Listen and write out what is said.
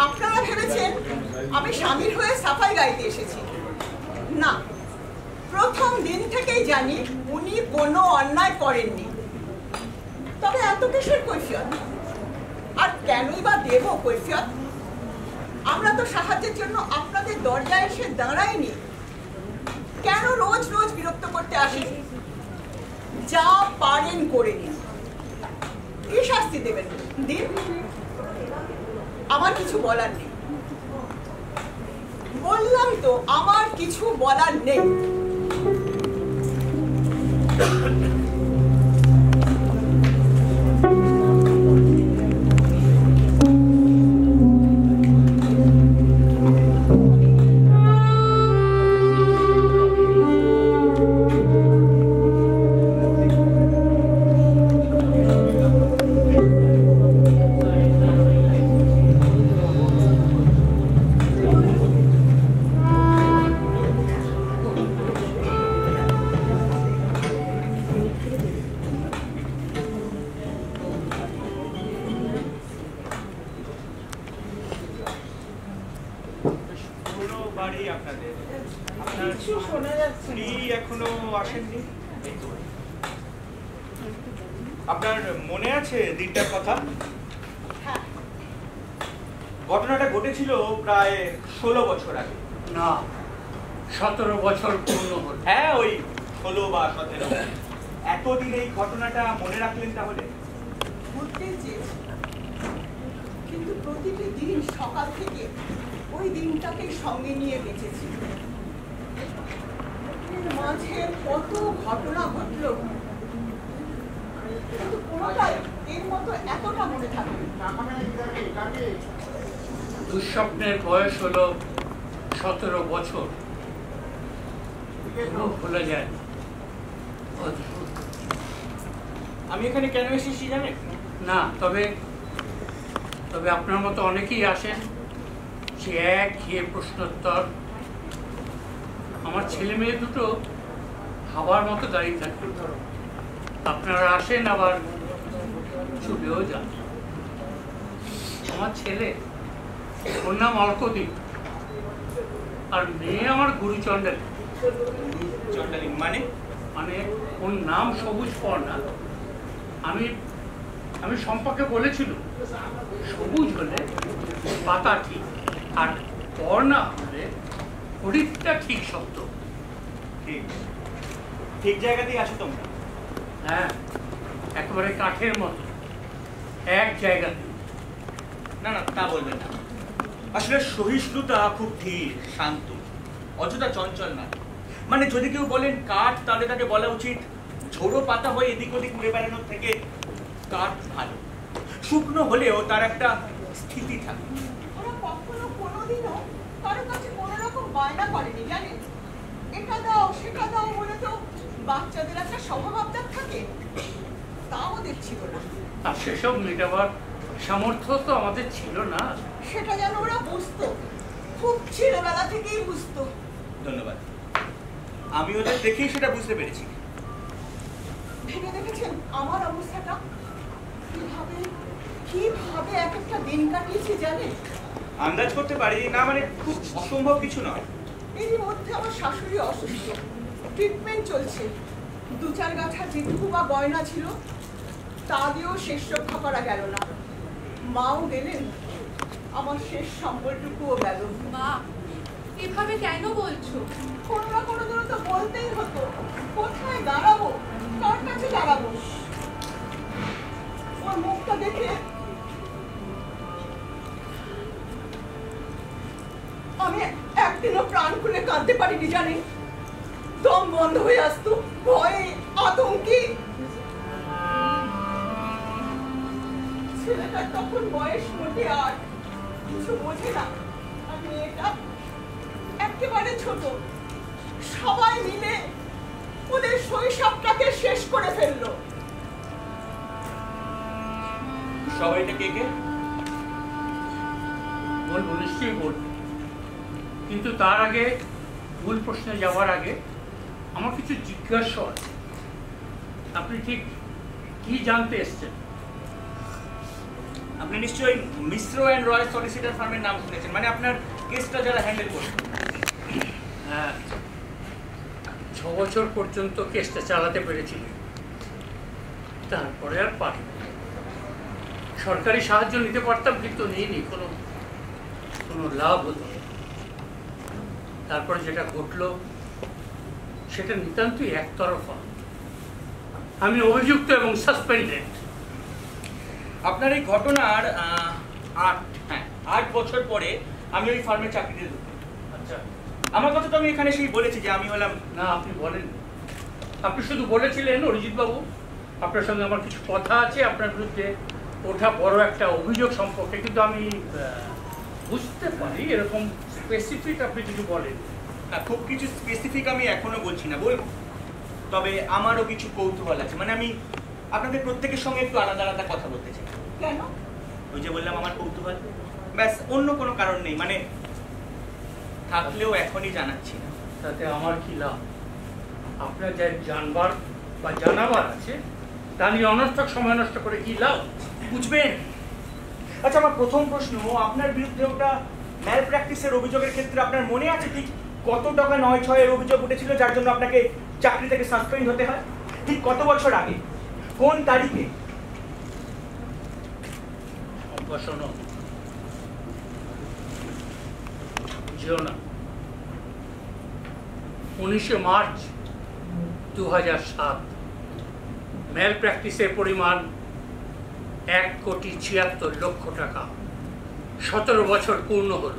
আপনারা ভেবেছেন আমি স্বামীর হয়ে সাফাই গাইতে এসেছি? না, প্রথম দিন থেকেই জানি উনি কোনো অন্যায় করেননি। তবে এত কিসের কৈফিয়ত? আর কেনই বা দেব কৈফিয়ত? আমরা তো সাহায্যের জন্য আপনাদের দরজায় এসে দাঁড়াইনি। কেন রোজ রোজ বিরক্ত করতে আসেন? যা পারেন করে নিন। কি শাস্তি দেবেন দিন, আমার কিছু বলার নেই। বললাম তো আমার কিছু বলার নেই। আপনার মনে আছে দিনটার কথা? ঘটনাটা ঘটেছিল প্রায় 16 বছর আগে। না, 17 বছর পূর্ণ হল। হ্যাঁ, ওই 16 বা 17। এতদিন এই ঘটনাটা মনে রাখলেন তাহলে? ভুলতে চেয়েছি, কিন্তু প্রতিটি দিন সকাল থেকে ওই দিনটাকে সঙ্গে নিয়ে বেঁচেছি। মাঝে কত ঘটনা ঘটল, কিন্তু কোনোটাই এর মতো এতটা মনে থাকে না। দুঃস্বপ্নের বয়স হলো 17 বছর, ভুলে যায়। আমি এখানে কেন এসেছি জানেন? না, তবে আপনার মতো অনেকেই আসেন, সে এক ঘিয়ে প্রশ্নোত্তর। আমার ছেলে মেয়ে দুটো হাওয়ার মতো দাঁড়িয়ে থাকে। আপনারা আসেন আবার ছুটেও যান। আমার ছেলে, ওর নাম অর্কদীপ, আর মেয়ে আমার গুরুচণ্ডালী। চণ্ডালী মানে? মানে ওর নাম সবুজ পর্ণা। আমি সম্পর্কে বলেছিল, সবুজ হলে পাতা ঠিক, আর পর্ণা হলে হরিতটা ঠিক শব্দ। ঠিক ঠিক জায়গাতেই আসো তোমরা। হ্যাঁ, একেবারে কাঠের মতো এক জায়গাতে। না না, তা বলবেন না। আসলে সহিষ্ণুতা খুব ধীর, শান্ত, অযথা চঞ্চল না। মানে যদি কেউ বলেন কাঠ, তাহলে তাকে বলা উচিত ঝোড়ো পাতা হয়ে এদিক ওদিক উড়ে বেড়ানোর থেকে কাঠ ভালো। শুকনো হলেও তার একটা স্থিতি থাকে। ওরা কখনো কোনোদিনও কারো কাছে কোনো রকম বায়না করেনি, জানেন? এটা দাও সেটা দাও বলে তো বাচ্চাদের একটা স্বভাবদার থাকে, তা ওদের ছিল না। আর সেসব মেটাবার সামর্থ্য তো আমাদের ছিল না। সেটা যেন ওরা বুঝতো, খুব ছেলেবেলা থেকেই বুঝতো। ধন্যবাদ। আমি ওদের দেখেই সেটা বুঝতে পেরেছি। ভেবে দেখেছেন আমার অবস্থাটা? কিভাবে কিভাবে এক একটা দিন কাটিয়েছি জানেন? আন্দাজ করতে পারি না, মানে খুব অসম্ভব কিছু নয়। এরই মধ্যে আমার শাশুড়ি অসুস্থ, ট্রিটমেন্ট চলছে। 2-4 গাছা যেটুকু বা গয়না ছিল তা দিয়েও শেষ রক্ষা করা গেল না। মাও গেলেন, আমার শেষ সম্বলটুকুও গেল। মা, এভাবে কেন বলছো? কোনো না কোনো দিন তো বলতেই হতো। কোথায় দাঁড়াবো, কার কাছে দাঁড়াবো? ওর মুখটা দেখে আমি একদিনও প্রাণ খুলে কাঁদতে পারিনি জানেন। দম বন্ধ হয়ে আসতো, ভয়ে আতঙ্কে। ছেলেটার তখন বয়স মোটে আর কিছু বোঝে না, আর মেয়েটা একেবারে ছোট। সবাই মিলে ওদের শৈশবটাকে শেষ করে ফেললো। সবাইটা কে কে? বলবো, নিশ্চয়ই বলবো, কিন্তু তার আগে মূল প্রশ্নে যাওয়ার আগে আমার কিছু জিজ্ঞাসা আছে। আপনি ঠিক কি জানতে এসছেন? আপনি নিশ্চয়ই মিশ্র অ্যান্ড রয় সলিসিটার ফার্মের নাম শুনেছেন, মানে আপনার কেসটা যারা হ্যান্ডেল করছে। হ্যাঁ, 6 বছর পর্যন্ত কেসটা চালাতে পেরেছিলেন, তারপরে আর পারি। সরকারি সাহায্য নিতে পারতাম, কিন্তু নিইনি, কোনো লাভ হতো না। তারপরে যেটা ঘটলো সেটা নিতান্তই একতরফা। আমি অভিযুক্ত এবং সাসপেন্ডেড। আপনার এই ঘটনার 8 বছর পরে আমি ওই ফার্মে চাকরিতে ঢুকি। আচ্ছা, আমার কথা তো আমি এখানে সেই বলেছি যে আমি হলাম। না, আপনি বলেন, আপনি শুধু বলেছিলেন অরিজিৎ বাবু আপনার সঙ্গে আমার কিছু কথা আছে আপনার বিরুদ্ধে ওঠা বড় একটা অভিযোগ সম্পর্কে, কিন্তু আমি বুঝতে পারি এরকম স্পেসিফিক আপনি কিছু বলেন। খুব কিছু স্পেসিফিক আমি এখনো বলছি না, বলবো। তবে আমারও কিছু কৌতূহল আছে, মানে আমি আপনাদের প্রত্যেকের সঙ্গে একটু আলাদা আলাদা কথা বলতে চাই। কেন? ওই যে বললাম আমার কৌতূহল, ব্যাস, অন্য কোনো কারণ নেই। মানে থাকলেও এখনই জানাচ্ছি না। তাতে আমার কি লাভ? আপনার যা জানবার বা জানাবার আছে তা নিয়ে অনর্থক সময় নষ্ট করে কি লাভ? বুঝবেন। আচ্ছা, আমার প্রথম প্রশ্ন, আপনার বিরুদ্ধে ওটা ম্যাল প্র্যাকটিসের অভিযোগের ক্ষেত্রে আপনার মনে আছে ঠিক কত টাকা 9/6 অভিযোগ উঠেছিল যার জন্য আপনাকে চাকরি থেকে সাসপেন্ড হতে হয়? ঠিক কত বছর আগে, কোন তারিখে? শোনো, বুঝিও না, 19 মার্চ 2007 ম্যাল প্র্যাকটিসের পরিমাণ 1,76,00,000 টাকা। 17 বছর পূর্ণ হল।